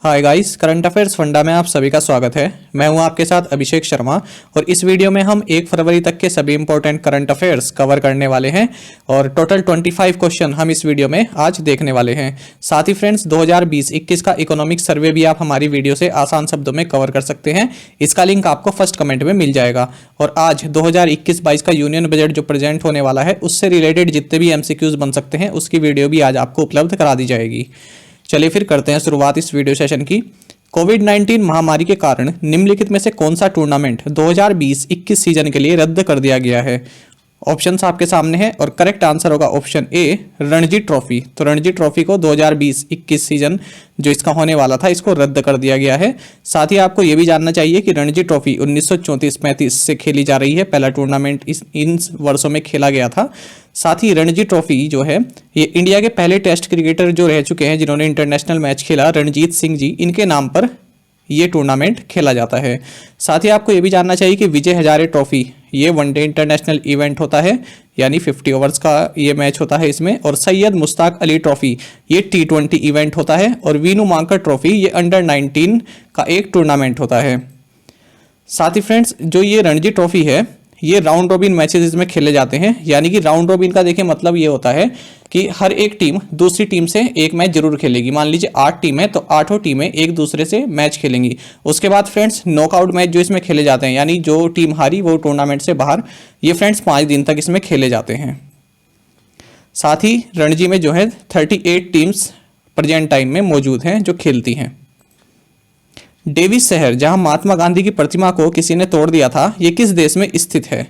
Hi guys, current affairs funda में आप सभी का स्वागत है। मैं हूं आपके साथ अभिषेक शर्मा और इस वीडियो में हम 1 फरवरी तक के सभी इंपॉर्टेंट करंट अफेयर्स कवर करने वाले हैं और टोटल 25 क्वेश्चन हम इस वीडियो में आज देखने वाले हैं। साथ ही फ्रेंड्स 2020-21 का इकोनॉमिक सर्वे भी आप हमारी वीडियो से आसान शब्दों में कवर कर सकते हैं। इसका लिंक आपको फर्स्ट कमेंट में मिल जाएगा। और आज 2021-22 का यूनियन बजट जो प्रेजेंट होने वाला है उससे रिलेटेड जितने भी MCQs बन सकते हैं उसकी वीडियो भी आज आपको उपलब्ध करा दी जाएगी। चलिए फिर करते हैं शुरुआत इस वीडियो सेशन की। कोविड-19 महामारी के कारण निम्नलिखित में से कौन सा टूर्नामेंट 2020-21 सीजन के लिए रद्द कर दिया गया है? ऑप्शंस आपके सामने हैं और करेक्ट आंसर होगा ऑप्शन ए, रणजी ट्रॉफी। तो रणजी ट्रॉफी को 2020-21 सीजन जो इसका होने वाला था इसको रद्द कर दिया गया है। साथ ही आपको ये भी जानना चाहिए कि रणजी ट्रॉफी 1934-35 से खेली जा रही है। पहला टूर्नामेंट इन वर्षों में खेला गया था। साथ ही रणजी ट्रॉफी जो है ये इंडिया के पहले टेस्ट क्रिकेटर जो रह चुके हैं जिन्होंने इंटरनेशनल मैच खेला, रणजीत सिंह जी, इनके नाम पर ये टूर्नामेंट खेला जाता है। साथ ही आपको ये भी जानना चाहिए कि विजय हजारे ट्रॉफी ये वनडे इंटरनेशनल इवेंट होता है, यानी 50 ओवर्स का ये मैच होता है इसमें। और सैयद मुश्ताक अली ट्रॉफी ये T20 इवेंट होता है। और वीनू मांकड़ ट्रॉफी ये अंडर 19 का एक टूर्नामेंट होता है। साथ ही फ्रेंड्स जो ये रणजी ट्रॉफी है ये राउंड रॉबिन मैचेस इसमें खेले जाते हैं, यानी कि राउंड रॉबिन का देखिए मतलब ये होता है कि हर एक टीम दूसरी टीम से एक मैच जरूर खेलेगी। मान लीजिए 8 टीम है तो 8 टीमें एक दूसरे से मैच खेलेंगी। उसके बाद फ्रेंड्स नॉकआउट मैच जो इसमें खेले जाते हैं, यानी जो टीम हारी वो टूर्नामेंट से बाहर, ये फ्रेंड्स 5 दिन तक इसमें खेले जाते हैं। साथ ही रणजी में जो है 38 टीम्स प्रेजेंट टाइम में मौजूद हैं जो खेलती हैं। डेविस शहर जहां महात्मा गांधी की प्रतिमा को किसी ने तोड़ दिया था, ये किस देश में स्थित है?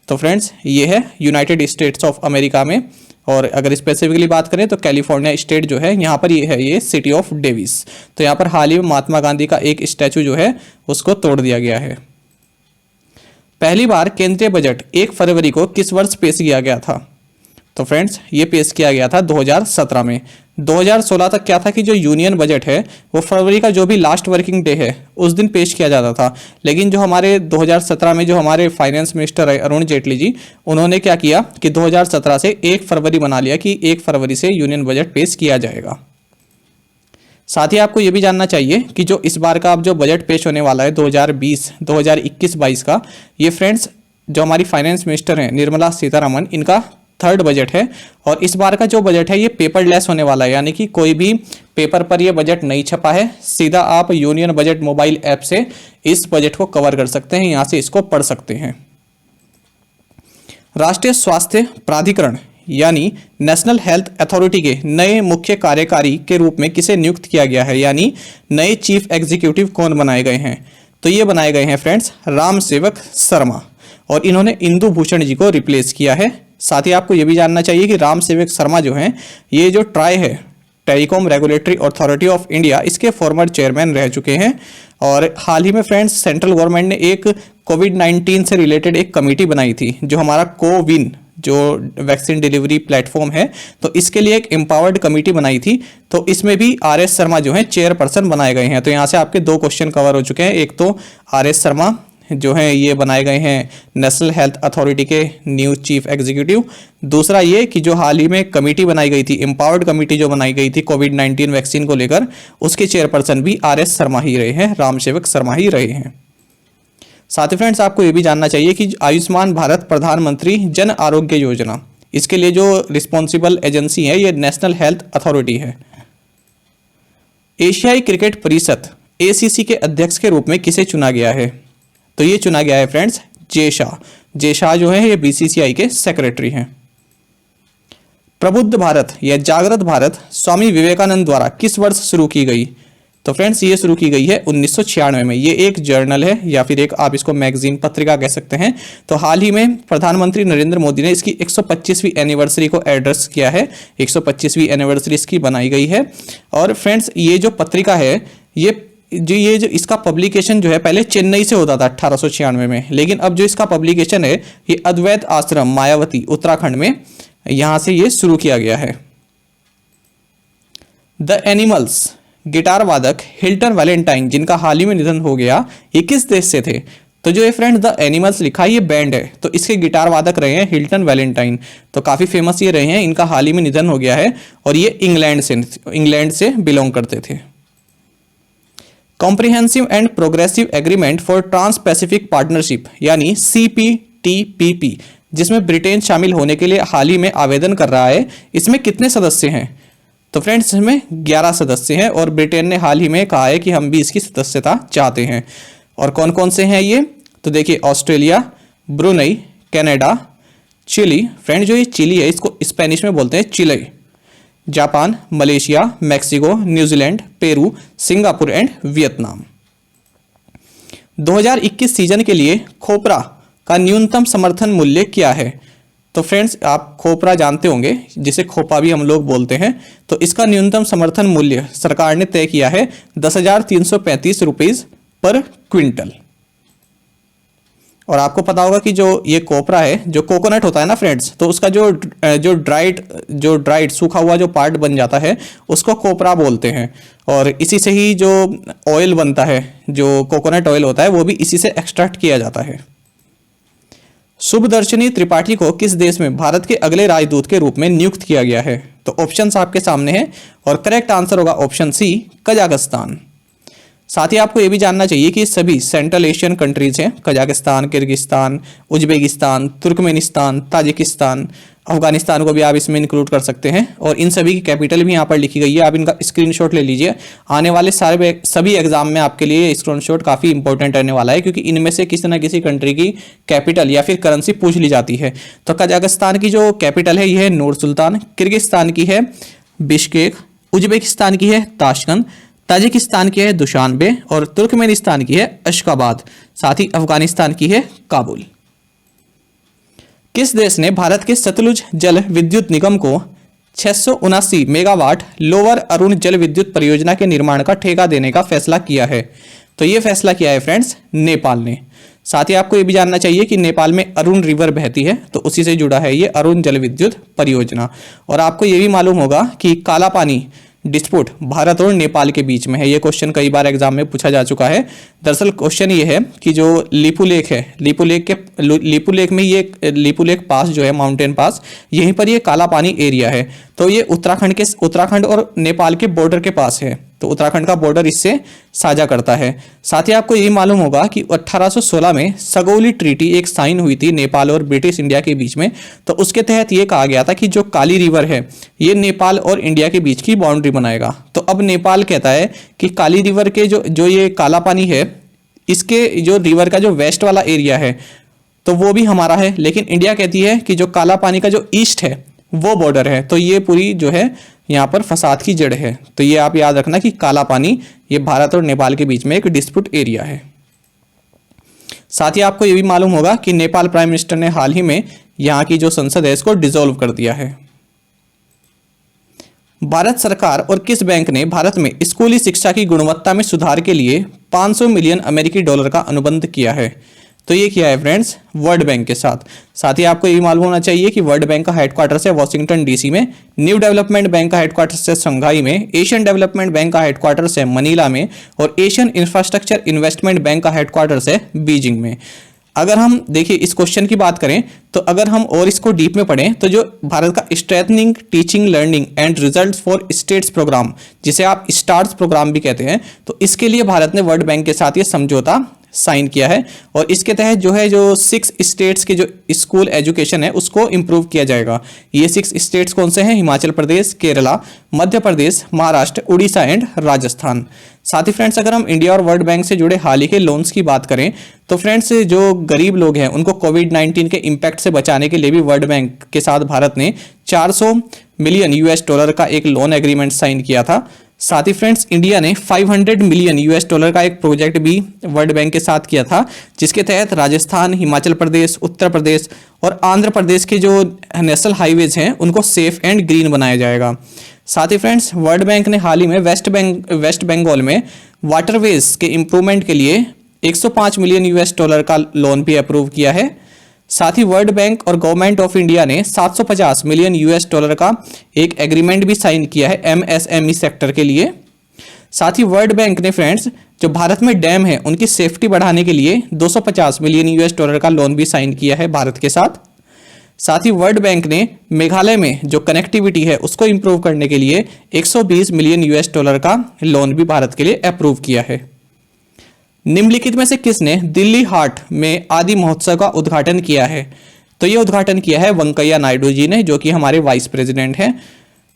तो फ्रेंड्स ये है यूनाइटेड स्टेट्स ऑफ अमेरिका में। और अगर स्पेसिफिकली बात करें तो कैलिफोर्निया स्टेट जो है यहाँ पर ये है, ये सिटी ऑफ डेविस। तो यहाँ पर हाल ही में महात्मा गांधी का एक स्टैचू जो है उसको तोड़ दिया गया है। पहली बार केंद्रीय बजट 1 फरवरी को किस वर्ष पेश किया गया था? तो फ्रेंड्स ये पेश किया गया था 2017 में। 2016 तक क्या था कि जो यूनियन बजट है वो फरवरी का जो भी लास्ट वर्किंग डे है उस दिन पेश किया जाता था। लेकिन जो हमारे 2017 में जो हमारे फाइनेंस मिनिस्टर है अरुण जेटली जी, उन्होंने क्या किया कि 2017 से 1 फरवरी बना लिया कि 1 फरवरी से यूनियन बजट पेश किया जाएगा। साथ ही आपको ये भी जानना चाहिए कि जो इस बार का अब जो बजट पेश होने वाला है 2021-22 का, ये फ्रेंड्स जो हमारी फाइनेंस मिनिस्टर हैं निर्मला सीतारमण, इनका 3rd बजट है। और इस बार का जो बजट है ये पेपरलेस होने वाला है, यानी कि कोई भी पेपर पर ये बजट नहीं छपा है। सीधा आप यूनियन बजट मोबाइल ऐप से इस बजट को कवर कर सकते हैं, यहां से इसको पढ़ सकते हैं। राष्ट्रीय स्वास्थ्य प्राधिकरण यानी नेशनल हेल्थ अथॉरिटी के नए मुख्य कार्यकारी के रूप में किसे नियुक्त किया गया है, यानी नए चीफ एग्जीक्यूटिव कौन बनाए गए हैं? तो ये बनाए गए हैं फ्रेंड्स राम सेवक शर्मा, और इन्होंने इंदु भूषण जी को रिप्लेस किया है। साथ ही आपको ये भी जानना चाहिए कि राम सेवक शर्मा जो हैं ये जो ट्राई है, telecom regulatory authority of India, इसके फॉर्मर चेयरमैन रह चुके हैं। और हाल ही में फ्रेंड्स सेंट्रल गवर्नमेंट ने एक कोविड-19 से रिलेटेड एक कमेटी बनाई थी, जो हमारा कोविन जो वैक्सीन डिलीवरी प्लेटफॉर्म है, तो इसके लिए एक एम्पावर्ड कमेटी बनाई थी। तो इसमें भी RS शर्मा जो है चेयरपर्सन बनाए गए हैं। तो यहाँ से आपके 2 क्वेश्चन कवर हो चुके हैं। एक तो RS शर्मा जो हैं ये बनाए गए हैं नेशनल हेल्थ अथॉरिटी के न्यू चीफ एग्जीक्यूटिव। दूसरा ये कि जो हाल ही में कमेटी बनाई गई थी, एम्पावर्ड कमेटी जो बनाई गई थी कोविड-19 वैक्सीन को लेकर, उसके चेयरपर्सन भी RS शर्मा ही रहे हैं, राम सेवक शर्मा ही रहे हैं। साथ ही फ्रेंड्स आपको ये भी जानना चाहिए कि आयुष्मान भारत प्रधानमंत्री जन आरोग्य योजना, इसके लिए जो रिस्पॉन्सिबल एजेंसी है ये नेशनल हेल्थ अथॉरिटी है। एशियाई क्रिकेट परिषद ACC के अध्यक्ष के रूप में किसे चुना गया है? तो ये चुना गया है फ्रेंड्स जे शाह। जे शाह जो है ये BCCI के सेक्रेटरी हैं। प्रबुद्ध भारत या जागृत भारत स्वामी विवेकानंद द्वारा किस वर्ष शुरू की गई? तो फ्रेंड्स ये शुरू की गई है 1996 में। ये एक जर्नल है या फिर एक आप इसको मैगजीन, पत्रिका कह सकते हैं। तो हाल ही में प्रधानमंत्री नरेंद्र मोदी ने इसकी 125वीं एनिवर्सरी को एड्रेस किया है। 125वीं एनिवर्सरी इसकी बनाई गई है। और फ्रेंड्स ये जो पत्रिका है ये जो इसका पब्लिकेशन जो है पहले चेन्नई से होता था 1896 में, लेकिन अब जो इसका पब्लिकेशन है ये अद्वैत आश्रम मायावती उत्तराखंड में, यहां से ये शुरू किया गया है। द एनिमल्स गिटार वादक हिल्टन वैलेंटाइन, जिनका हाल ही में निधन हो गया, ये किस देश से थे? तो जो ये फ्रेंड द एनिमल्स लिखा है ये बैंड है, तो इसके गिटार वादक रहे हैं हिल्टन वैलेंटाइन। तो काफी फेमस ये रहे हैं, इनका हाल ही में निधन हो गया है और ये इंग्लैंड से बिलोंग करते थे। Comprehensive and progressive agreement for trans pacific partnership यानी CPTPP, जिसमें ब्रिटेन शामिल होने के लिए हाल ही में आवेदन कर रहा है, इसमें कितने सदस्य हैं? तो फ्रेंड्स इसमें 11 सदस्य हैं और ब्रिटेन ने हाल ही में कहा है कि हम भी इसकी सदस्यता चाहते हैं। और कौन कौन से हैं ये? तो देखिए Australia, Brunei, Canada, Chile, friend जो ये चिली है इसको स्पेनिश में बोलते हैं Chile, Japan, Malaysia, Mexico, New Zealand, Peru, Singapore and Vietnam. 2021 season के लिए खोपरा का न्यूनतम समर्थन मूल्य क्या है? तो फ्रेंड्स आप खोपरा जानते होंगे, जिसे खोपा भी हम लोग बोलते हैं। तो इसका न्यूनतम समर्थन मूल्य सरकार ने तय किया है 10,335 रुपीज पर क्विंटल। और आपको पता होगा कि जो ये कोपरा है, जो कोकोनट होता है ना फ्रेंड्स, तो उसका जो ड्राइड सूखा हुआ जो पार्ट बन जाता है उसको कोपरा बोलते हैं। और इसी से ही जो ऑयल बनता है, जो कोकोनट ऑयल होता है, वो भी इसी से एक्सट्रैक्ट किया जाता है। शुभदर्शनी त्रिपाठी को किस देश में भारत के अगले राजदूत के रूप में नियुक्त किया गया है? तो ऑप्शंस आपके सामने हैं और करेक्ट आंसर होगा ऑप्शन सी, कजाकिस्तान। साथ ही आपको ये भी जानना चाहिए कि सभी सेंट्रल एशियन कंट्रीज हैं, Kazakhstan, Kyrgyzstan, Uzbekistan, Turkmenistan, Tajikistan, Afghanistan को भी आप इसमें इंक्लूड कर सकते हैं। और इन सभी की कैपिटल भी यहाँ पर लिखी गई है, आप इनका स्क्रीनशॉट ले लीजिए। आने वाले सभी एग्जाम में आपके लिए स्क्रीनशॉट काफ़ी इंपॉर्टेंट रहने वाला है, क्योंकि इनमें से किसी न किसी कंट्री की कैपिटल या फिर करेंसी पूछ ली जाती है। तो कजाकिस्तान की जो कैपिटल है यह है नूर सुल्तान, किर्गिस्तान की है बिश्केक, उज्बेकिस्तान की है ताशकंद, ताजिकिस्तान की है दुशानबे और तुर्कमेनिस्तान की है अशकाबाद। साथ ही अफगानिस्तान की है काबुल। किस देश ने भारत के सतलुज जल विद्युत निगम को 679 मेगावाट लोअर अरुण जल विद्युत परियोजना के निर्माण का ठेका देने का फैसला किया है? तो ये फैसला किया है फ्रेंड्स नेपाल ने। साथ ही आपको ये भी जानना चाहिए कि नेपाल में अरुण रिवर बहती है, तो उसी से जुड़ा है ये अरुण जल विद्युत परियोजना। और आपको ये भी मालूम होगा कि काला पानी डिस्प्यूट भारत और नेपाल के बीच में है। ये क्वेश्चन कई बार एग्जाम में पूछा जा चुका है। दरअसल क्वेश्चन ये है कि जो लीपू लेक है, लीपू लेक में ये लीपू लेक पास जो है, माउंटेन पास, यहीं पर ये काला पानी एरिया है। तो ये उत्तराखंड और नेपाल के बॉर्डर के पास है, तो उत्तराखंड का बॉर्डर इससे साझा करता है। साथ ही आपको यही मालूम होगा कि 1816 में सगौली ट्रीटी एक साइन हुई थी नेपाल और ब्रिटिश इंडिया के बीच में। तो उसके तहत ये कहा गया था कि जो काली रिवर है ये नेपाल और इंडिया के बीच की बाउंड्री बनाएगा। तो अब नेपाल कहता है कि काली रिवर के जो ये काला पानी है, इसके जो रिवर का जो वेस्ट वाला एरिया है तो वो भी हमारा है, लेकिन इंडिया कहती है कि जो काला पानी का जो ईस्ट है वो बॉर्डर है। तो ये पूरी जो है यहाँ पर फसाद की जड़ है। तो ये आप याद रखना कि काला पानी ये भारत और नेपाल के बीच में एक डिस्प्यूट एरिया है। साथ ही आपको ये भी मालूम होगा कि नेपाल प्राइम मिनिस्टर ने हाल ही में यहाँ की जो संसद है इसको डिसॉल्व कर दिया है। भारत सरकार और किस बैंक ने भारत में स्कूली शिक्षा की गुणवत्ता में सुधार के लिए 500 मिलियन अमेरिकी डॉलर का अनुबंध किया है? तो ये किया है फ्रेंड्स वर्ल्ड बैंक के साथ। साथ ही आपको ये भी मालूम होना चाहिए कि वर्ल्ड बैंक का हेडक्वार्टर है वॉशिंगटन डीसी में, न्यू डेवलपमेंट बैंक का हेडक्वार्टर है शंघाई में, एशियन डेवलपमेंट बैंक का हेडक्वार्टर है मनीला में और एशियन इंफ्रास्ट्रक्चर इन्वेस्टमेंट बैंक का हेडक्वार्टर है बीजिंग में। अगर हम देखिए इस क्वेश्चन की बात करें तो अगर हम और इसको डीप में पढ़ें तो जो भारत का strengthening teaching learning and results for states programme, जिसे आप स्टार्स प्रोग्राम भी कहते हैं, तो इसके लिए भारत ने वर्ल्ड बैंक के साथ ये समझौता साइन किया है। और इसके तहत जो है जो 6 स्टेट्स के जो स्कूल एजुकेशन है उसको इम्प्रूव किया जाएगा। ये 6 स्टेट्स कौन से हैं? हिमाचल प्रदेश, केरला, मध्य प्रदेश, महाराष्ट्र, उड़ीसा एंड राजस्थान। साथ ही फ्रेंड्स अगर हम इंडिया और वर्ल्ड बैंक से जुड़े हाल ही के लोन्स की बात करें तो फ्रेंड्स जो गरीब लोग हैं उनको कोविड-19 के इम्पैक्ट से बचाने के लिए भी वर्ल्ड बैंक के साथ भारत ने 400 मिलियन यूएस डॉलर का एक लोन एग्रीमेंट साइन किया था। साथ ही फ्रेंड्स इंडिया ने 500 मिलियन यूएस डॉलर का एक प्रोजेक्ट भी वर्ल्ड बैंक के साथ किया था, जिसके तहत राजस्थान, हिमाचल प्रदेश, उत्तर प्रदेश और आंध्र प्रदेश के जो नेशनल हाईवेज हैं उनको सेफ एंड ग्रीन बनाया जाएगा। साथ ही फ्रेंड्स वर्ल्ड बैंक ने हाल ही में वेस्ट बंगाल में वाटरवेज के इम्प्रूवमेंट के लिए 105 मिलियन यूएस डॉलर का लोन भी अप्रूव किया है। साथ ही वर्ल्ड बैंक और गवर्नमेंट ऑफ इंडिया ने 750 मिलियन यूएस डॉलर का एक एग्रीमेंट भी साइन किया है एमएसएमई सेक्टर के लिए। साथ ही वर्ल्ड बैंक ने फ्रेंड्स जो भारत में डैम है उनकी सेफ्टी बढ़ाने के लिए 250 मिलियन यूएस डॉलर का लोन भी साइन किया है भारत के साथ। साथ ही वर्ल्ड बैंक ने मेघालय में जो कनेक्टिविटी है उसको इंप्रूव करने के लिए 120 मिलियन यूएस डॉलर का लोन भी भारत के लिए अप्रूव किया है। निम्नलिखित में से किसने दिल्ली हाट में आदि महोत्सव का उद्घाटन किया है? तो ये उद्घाटन किया है वेंकैया नायडू जी ने, जो कि हमारे वाइस प्रेसिडेंट हैं।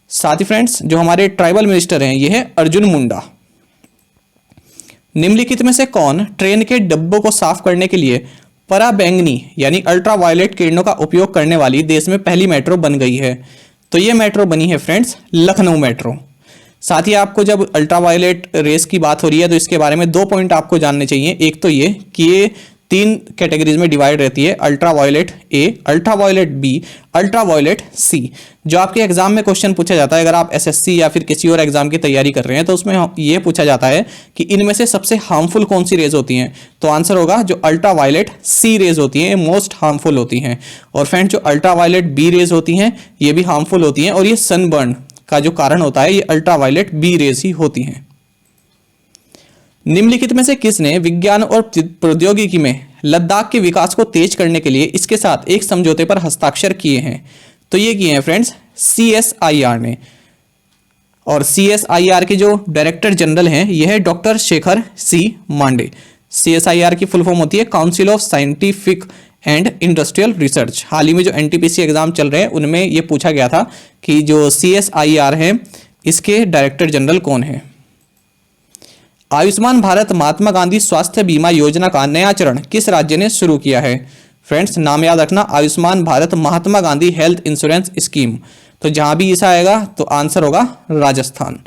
साथ ही फ्रेंड्स जो हमारे ट्राइबल मिनिस्टर हैं ये है अर्जुन मुंडा। निम्नलिखित में से कौन ट्रेन के डब्बों को साफ करने के लिए पराबैंगनी यानी अल्ट्रावायलेट किरणों का उपयोग करने वाली देश में पहली मेट्रो बन गई है? तो ये मेट्रो बनी है फ्रेंड्स लखनऊ मेट्रो। साथ ही आपको जब अल्ट्रावायलेट रेस की बात हो रही है तो इसके बारे में 2 पॉइंट आपको जानने चाहिए। एक तो ये कि ये 3 कैटेगरीज में डिवाइड रहती है, ultraviolet A, ultraviolet B, ultraviolet C. जो आपके एग्जाम में क्वेश्चन पूछा जाता है, अगर आप एसएससी या फिर किसी और एग्जाम की तैयारी कर रहे हैं तो उसमें ये पूछा जाता है कि इनमें से सबसे हार्मफुल कौन सी रेज होती हैं, तो आंसर होगा जो अल्ट्रावायलेट सी रेज होती हैं, मोस्ट हार्मफुल होती हैं। और फ्रेंड जो अल्ट्रावायलेट बी रेज होती हैं ये भी हार्मफुल होती हैं, और ये सनबर्न का जो कारण होता है ये अल्ट्रावायलेट बी रेज ही होती हैं। निम्नलिखित में से किसने विज्ञान और प्रौद्योगिकी में लद्दाख के विकास को तेज करने के लिए इसके साथ एक समझौते पर हस्ताक्षर किए हैं? तो ये किए हैं फ्रेंड्स CSIR ने। और CSIR के जो डायरेक्टर जनरल हैं ये है doctor Shekhar C Mande. CSIR की फुल फॉर्म होती है council of scientific and industrial research. हाल ही में जो NTPC एग्जाम चल रहे हैं उनमें ये पूछा गया था कि जो CSIR है इसके डायरेक्टर जनरल कौन है। आयुष्मान भारत महात्मा गांधी स्वास्थ्य बीमा योजना का नया चरण किस राज्य ने शुरू किया है? फ्रेंड्स नाम याद रखना, Ayushman Bharat Mahatma Gandhi health insurance scheme. तो जहां भी ऐसा आएगा तो आंसर होगा राजस्थान।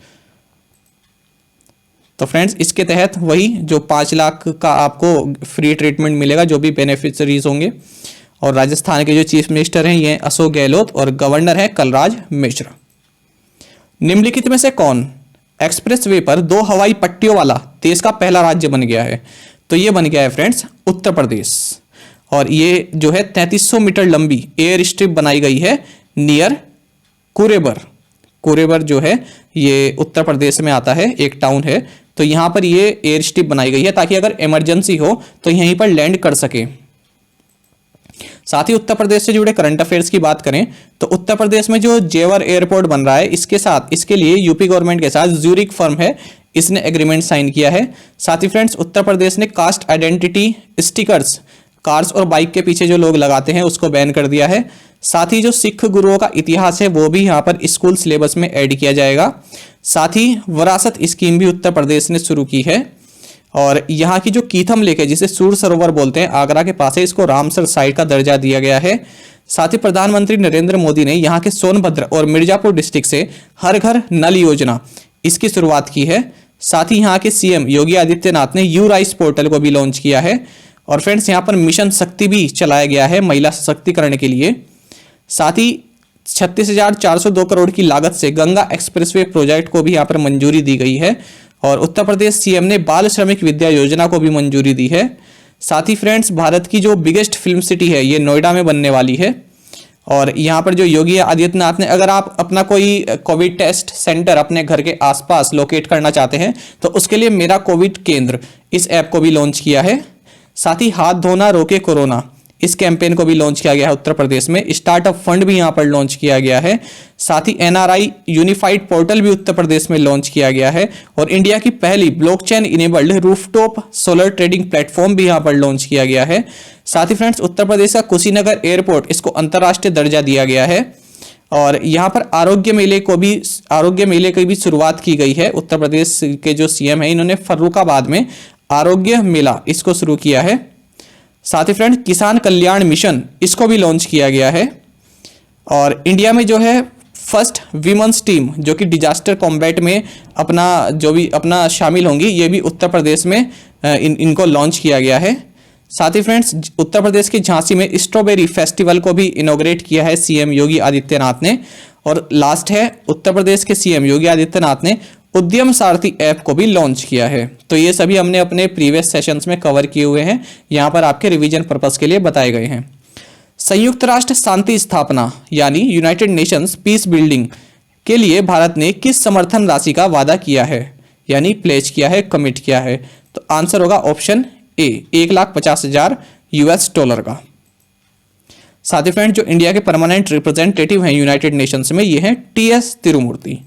तो फ्रेंड्स इसके तहत वही जो 5 लाख का आपको फ्री ट्रीटमेंट मिलेगा जो भी बेनिफिशरीज होंगे। और राजस्थान के जो चीफ मिनिस्टर हैं ये अशोक गहलोत और गवर्नर है कलराज मिश्र। निम्नलिखित में से कौन एक्सप्रेसवे पर 2 हवाई पट्टियों वाला देश का पहला राज्य बन गया है? तो ये बन गया है फ्रेंड्स उत्तर प्रदेश। और ये जो है 3300 मीटर लंबी एयर स्ट्रिप बनाई गई है नियर कुरेबर। कुरेबर जो है ये उत्तर प्रदेश में आता है, एक टाउन है। तो यहाँ पर ये एयर स्ट्रिप बनाई गई है ताकि अगर इमरजेंसी हो तो यहीं पर लैंड कर सके। साथ ही उत्तर प्रदेश से जुड़े करंट अफेयर्स की बात करें तो उत्तर प्रदेश में जो जेवर एयरपोर्ट बन रहा है इसके लिए यूपी गवर्नमेंट के साथ ज्यूरिक फर्म है, इसने एग्रीमेंट साइन किया है। साथ ही फ्रेंड्स उत्तर प्रदेश ने कास्ट आइडेंटिटी स्टिकर्स कार्स और बाइक के पीछे जो लोग लगाते हैं उसको बैन कर दिया है। साथ ही जो सिख गुरुओं का इतिहास है वो भी यहाँ पर स्कूल सिलेबस में ऐड किया जाएगा। साथ ही विरासत स्कीम भी उत्तर प्रदेश ने शुरू की है। और यहाँ की जो कीथम लेक है जिसे सूर सरोवर बोलते हैं, आगरा के पास है, इसको रामसर साइट का दर्जा दिया गया है। साथ ही प्रधानमंत्री नरेंद्र मोदी ने यहाँ के सोनभद्र और मिर्जापुर डिस्ट्रिक्ट से हर घर नल योजना इसकी शुरुआत की है। साथ ही यहाँ के CM योगी आदित्यनाथ ने यू राइस पोर्टल को भी लॉन्च किया है। और फ्रेंड्स यहाँ पर मिशन शक्ति भी चलाया गया है महिला सशक्तिकरण के लिए। साथ ही 36,402 करोड़ की लागत से गंगा एक्सप्रेसवे प्रोजेक्ट को भी यहाँ पर मंजूरी दी गई है। और उत्तर प्रदेश CM ने बाल श्रमिक विद्या योजना को भी मंजूरी दी है। साथ ही फ्रेंड्स भारत की जो बिगेस्ट फिल्म सिटी है ये नोएडा में बनने वाली है। और यहाँ पर जो योगी आदित्यनाथ ने, अगर आप अपना कोई कोविड टेस्ट सेंटर अपने घर के आसपास लोकेट करना चाहते हैं तो उसके लिए मेरा कोविड केंद्र इस ऐप को भी लॉन्च किया है। साथ ही हाथ धोना रोके कोरोना इस कैंपेन को भी लॉन्च किया गया है उत्तर प्रदेश में। स्टार्टअप फंड भी यहाँ पर लॉन्च किया गया है। साथ ही NRI यूनिफाइड पोर्टल भी उत्तर प्रदेश में लॉन्च किया गया है। और इंडिया की पहली blockchain enabled rooftop solar trading platform भी यहाँ पर लॉन्च किया गया है। साथ ही फ्रेंड्स उत्तर प्रदेश का कुशीनगर एयरपोर्ट इसको अंतर्राष्ट्रीय दर्जा दिया गया है। और यहाँ पर आरोग्य मेले की भी शुरुआत की गई है। उत्तर प्रदेश के जो CM है इन्होंने फर्रुखाबाद में आरोग्य मेला इसको शुरू किया है। साथ ही फ्रेंड किसान कल्याण मिशन इसको भी लॉन्च किया गया है। और इंडिया में जो है फर्स्ट वीमेंस टीम जो कि डिजास्टर कॉम्बैट में अपना शामिल होंगी, ये भी उत्तर प्रदेश में इनको लॉन्च किया गया है। साथ ही फ्रेंड्स उत्तर प्रदेश के झांसी में स्ट्रॉबेरी फेस्टिवल को भी इनॉग्रेट किया है CM योगी आदित्यनाथ ने। और लास्ट है उत्तर प्रदेश के CM योगी आदित्यनाथ ने उद्यम सारथी ऐप को भी लॉन्च किया है। तो ये सभी हमने अपने प्रीवियस सेशंस में कवर किए हुए हैं, यहाँ पर आपके रिवीजन पर्पस के लिए बताए गए हैं। संयुक्त राष्ट्र शांति स्थापना यानी यूनाइटेड नेशंस पीस बिल्डिंग के लिए भारत ने किस समर्थन राशि का वादा किया है, यानी प्लेज किया है, कमिट किया है? तो आंसर होगा ऑप्शन A, $1,50,000 का। साथ ही फ्रेंड जो इंडिया के परमानेंट रिप्रेजेंटेटिव हैं यूनाइटेड नेशंस में ये हैं TS तिरुमूर्ति।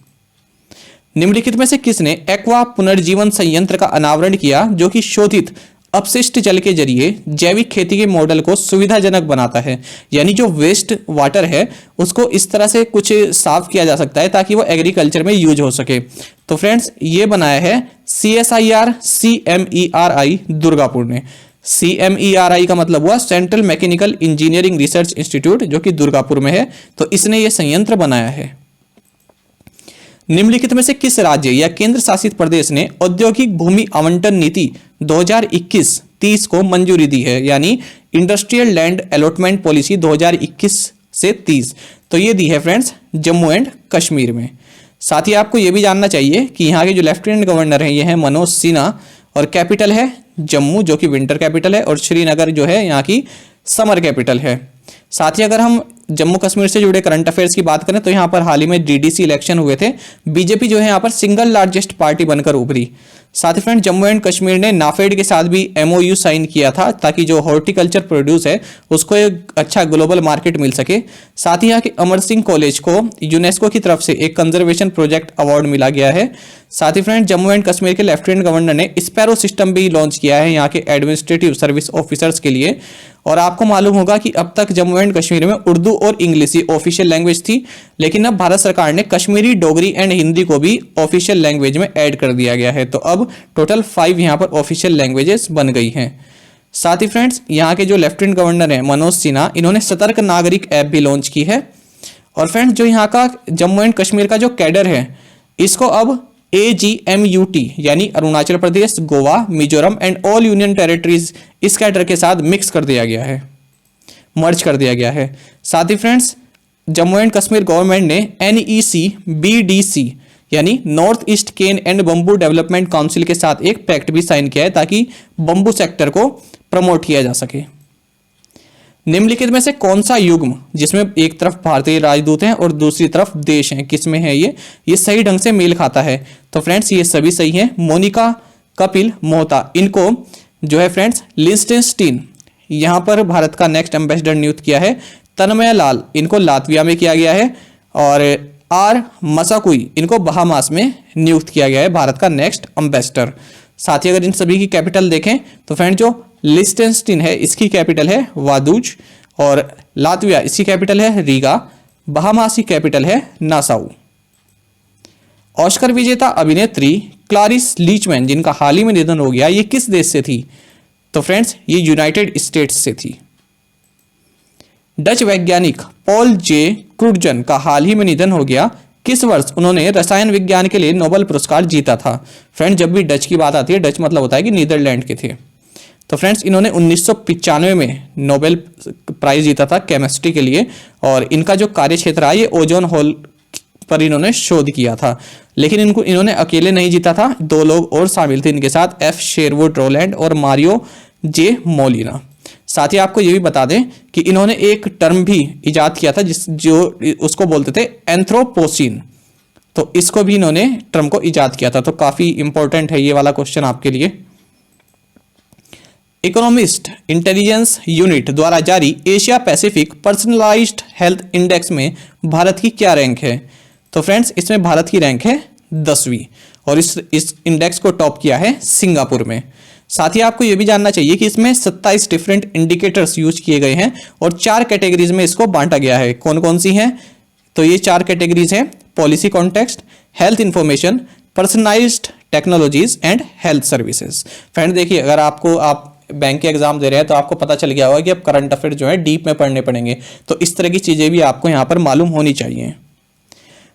निम्नलिखित में से किसने एक्वा पुनर्जीवन संयंत्र का अनावरण किया जो कि शोधित अपशिष्ट जल के जरिए जैविक खेती के मॉडल को सुविधाजनक बनाता है? यानी जो वेस्ट वाटर है उसको इस तरह से कुछ साफ किया जा सकता है ताकि वो एग्रीकल्चर में यूज हो सके। तो फ्रेंड्स ये बनाया है CSIR दुर्गापुर ने। CMERI का मतलब हुआ central mechanical engineering research institute, जो कि दुर्गापुर में है। तो इसने ये संयंत्र बनाया है। निम्नलिखित में से किस राज्य या केंद्र शासित प्रदेश ने औद्योगिक भूमि आवंटन नीति 2021-30 को मंजूरी दी है? यानी इंडस्ट्रियल लैंड अलॉटमेंट पॉलिसी 2021 से 30, तो ये दी है फ्रेंड्स जम्मू एंड कश्मीर में। साथ ही आपको ये भी जानना चाहिए कि यहाँ के जो लेफ्टिनेंट गवर्नर हैं ये हैं मनोज सिन्हा, और कैपिटल है जम्मू जो कि विंटर कैपिटल है, और श्रीनगर जो है यहाँ की समर कैपिटल है। साथ ही अगर हम जम्मू कश्मीर से जुड़े करंट अफेयर्स की बात करें तो यहाँ पर हाल ही में DDC इलेक्शन हुए थे। बीजेपी जो है यहाँ पर सिंगल लार्जेस्ट पार्टी बनकर उभरी। साथ ही फ्रेंड जम्मू एंड कश्मीर ने नाफेड के साथ भी MOU साइन किया था ताकि जो हॉर्टिकल्चर प्रोड्यूस है उसको एक अच्छा ग्लोबल मार्केट मिल सके। साथ ही यहाँ के अमर सिंह कॉलेज को यूनेस्को की तरफ से एक कंजर्वेशन प्रोजेक्ट अवार्ड मिला गया है। साथ ही फ्रेंड जम्मू एंड कश्मीर के लेफ्टिनेंट गवर्नर ने स्पैरो सिस्टम भी लॉन्च किया है यहाँ के एडमिनिस्ट्रेटिव सर्विस ऑफिसर्स के लिए। और आपको मालूम होगा कि अब तक जम्मू एंड कश्मीर में उर्दू और इंग्लिश ही ऑफिशियल लैंग्वेज थी, लेकिन अब भारत सरकार ने कश्मीरी, डोगरी एंड हिंदी को भी ऑफिशियल लैंग्वेज में ऐड कर दिया गया है। तो अब टोटल 5 यहाँ पर ऑफिशियल लैंग्वेजेस बन गई हैं। साथ ही फ्रेंड्स यहाँ के जो लेफ्टिनेंट गवर्नर हैं मनोज सिन्हा, इन्होंने सतर्क नागरिक ऐप भी लॉन्च की है। और फ्रेंड्स जो यहाँ का जम्मू एंड कश्मीर का जो कैडर है इसको अब AGMUT यानी Arunachal Pradesh, Goa, Mizoram and all union territories इस कैडर के साथ मिक्स कर दिया गया है, मर्ज कर दिया गया है। साथ ही friends Jammu and Kashmir government ने NEC-BDC यानी north east cane and bamboo development council के साथ एक पैक्ट भी साइन किया है ताकि बम्बू सेक्टर को प्रमोट किया जा सके। निम्नलिखित में से कौन सा युग्म जिसमें एक तरफ भारतीय राजदूत हैं और दूसरी तरफ देश हैं, किसमें है ये सही ढंग से मेल खाता है? तो फ्रेंड्स ये सभी सही हैं। मोनिका, कपिल, मोहता, इनको जो है फ्रेंड्स लिंस्टेनस्टीन यहाँ पर भारत का नेक्स्ट एम्बेसडर नियुक्त किया है। तन्मय लाल इनको लातविया में किया गया है, और R मसाकुई इनको बहामास में नियुक्त किया गया है भारत का नेक्स्ट एम्बेसडर। साथ ही अगर इन सभी की कैपिटल देखें तो फ्रेंड जो लिस्टेनस्टीन है इसकी कैपिटल है वादूज, और लातविया इसकी कैपिटल है रीगा, बहामास की कैपिटल है नासाउ। ऑस्कर विजेता अभिनेत्री क्लारिस लीचमैन जिनका हाल ही में निधन हो गया, ये किस देश से थी? तो फ्रेंड्स ये यूनाइटेड स्टेट्स से थी। डच वैज्ञानिक पॉल जे क्रूटजन का हाल ही में निधन हो गया। किस वर्ष उन्होंने रसायन विज्ञान के लिए नोबेल पुरस्कार जीता था? फ्रेंड्स जब भी डच की बात आती है, डच मतलब होता है कि नीदरलैंड के थे। तो फ्रेंड्स इन्होंने 1995 में नोबेल प्राइज जीता था केमिस्ट्री के लिए, और इनका जो कार्य क्षेत्र है ये ओजोन होल पर इन्होंने शोध किया था। लेकिन इन्होंने अकेले नहीं जीता था, 2 लोग और शामिल थे इनके साथ, F शेरवुड रोलैंड और मारियो जे मोलिना। साथ ही आपको ये भी बता दें कि इन्होंने एक टर्म भी इजाद किया था जो उसको बोलते थे एंथ्रोपोसीन, तो इसको भी इन्होंने टर्म को इजाद किया था। तो काफी इंपॉर्टेंट है ये वाला क्वेश्चन आपके लिए। इकोनॉमिस्ट इंटेलिजेंस यूनिट द्वारा जारी Asia Pacific personalised health index में भारत की क्या रैंक है? तो फ्रेंड्स इसमें भारत की रैंक है 10वीं, और इस इंडेक्स को टॉप किया है सिंगापुर में। साथ ही आपको यह भी जानना चाहिए कि इसमें 27 डिफरेंट इंडिकेटर्स यूज किए गए हैं और 4 कैटेगरीज में इसको बांटा गया है। कौन कौन सी हैं? तो ये 4 कैटेगरीज हैं: policy context, health information, personalised technologies and health services. Friend देखिए, अगर आप बैंक के एग्जाम दे रहे हैं तो आपको पता चल गया होगा कि अब करंट अफेयर जो है डीप में पढ़ने पड़ेंगे, तो इस तरह की चीजें भी आपको यहाँ पर मालूम होनी चाहिए।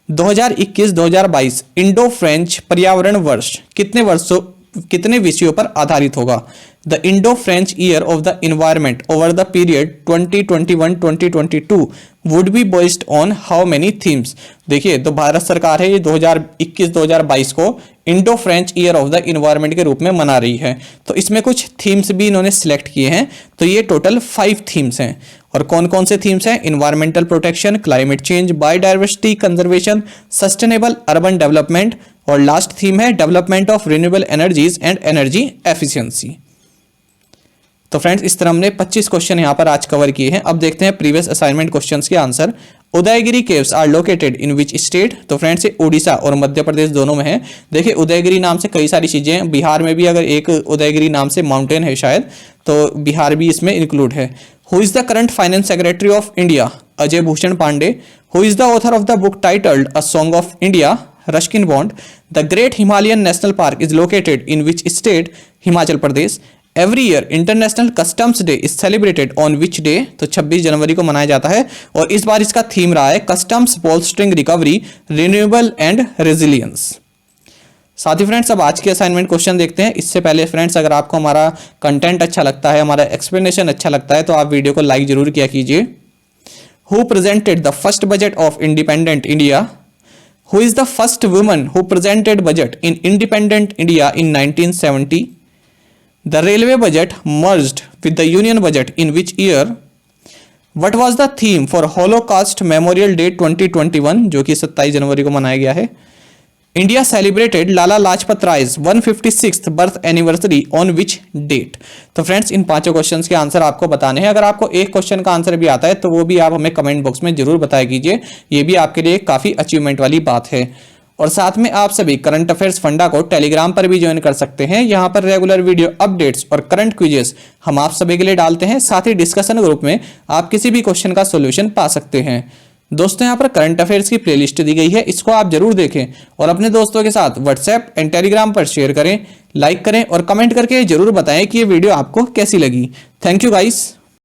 2021-2022 इंडो फ्रेंच पर्यावरण वर्ष कितने विषयों पर आधारित होगा? The Indo French year of the environment over the period 2021-2022 would be based on how many themes. देखिए, तो भारत सरकार है ये 2021-2022 को Indo French year of the environment के रूप में मना रही है, तो इसमें कुछ थीम्स भी इन्होंने सिलेक्ट किए हैं। तो ये टोटल 5 थीम्स हैं, और कौन कौन से थीम्स हैं? Environmental protection, climate change, biodiversity conservation, sustainable urban development, और लास्ट थीम है development of renewable energies and energy efficiency. तो फ्रेंड्स इस तरह हमने 25 क्वेश्चन यहाँ पर आज कवर किए हैं। अब देखते हैं प्रीवियस असाइनमेंट क्वेश्चंस के answer. Udayagiri caves are located in which state? तो फ्रेंड्स ये उड़ीसा और मध्य प्रदेश दोनों में है। देखिए उदयगिरी नाम से कई सारी चीजें हैं, बिहार में भी अगर एक उदयगिरी नाम से माउंटेन है शायद, तो बिहार भी इसमें इंक्लूड है। Who is the current finance secretary of India? Ajay Bhushan Pandey. Who is the author of the book titled a song of India? Ruskin Bond. The great Himalayan national park is located in which state? Himachal Pradesh. Every year international customs day is celebrated on which day? तो 26 जनवरी को मनाया जाता है और इस बार इसका theme रहा है customs bolstering recovery, renewable and resilience. साथ ही फ्रेंड्स अब आज के असाइनमेंट क्वेश्चन देखते हैं। इससे पहले फ्रेंड्स अगर आपको हमारा कंटेंट अच्छा लगता है, हमारा एक्सप्लेनेशन अच्छा लगता है, तो आप वीडियो को लाइक जरूर किया कीजिए। Who presented the first budget of independent India? Who is the first woman who presented budget in independent India in 1970? The railway budget merged with the union budget in which year? What was the theme for Holocaust Memorial Day 2021 जो कि 27 जनवरी को मनाया गया है? India celebrated Lala Lajpat Rai's 156th birth anniversary on which date? तो friends इन पांचों questions के answer आपको बताने हैं। अगर आपको एक क्वेश्चन का आंसर भी आता है तो वो भी आप हमें कमेंट बॉक्स में जरूर बताया कीजिए, ये भी आपके लिए काफी अचीवमेंट वाली बात है। और साथ में आप सभी करंट अफेयर्स फंडा को टेलीग्राम पर भी ज्वाइन कर सकते हैं। यहाँ पर रेगुलर वीडियो अपडेट्स और करंट क्विजेस हम आप सभी के लिए डालते हैं। साथ ही डिस्कशन ग्रुप में आप किसी भी क्वेश्चन का सोल्यूशन पा सकते हैं। दोस्तों यहाँ पर करंट अफेयर्स की प्लेलिस्ट दी गई है, इसको आप जरूर देखें और अपने दोस्तों के साथ व्हाट्सएप एंड टेलीग्राम पर शेयर करें, लाइक करें और कमेंट करके जरूर बताएं कि ये वीडियो आपको कैसी लगी। Thank you guys.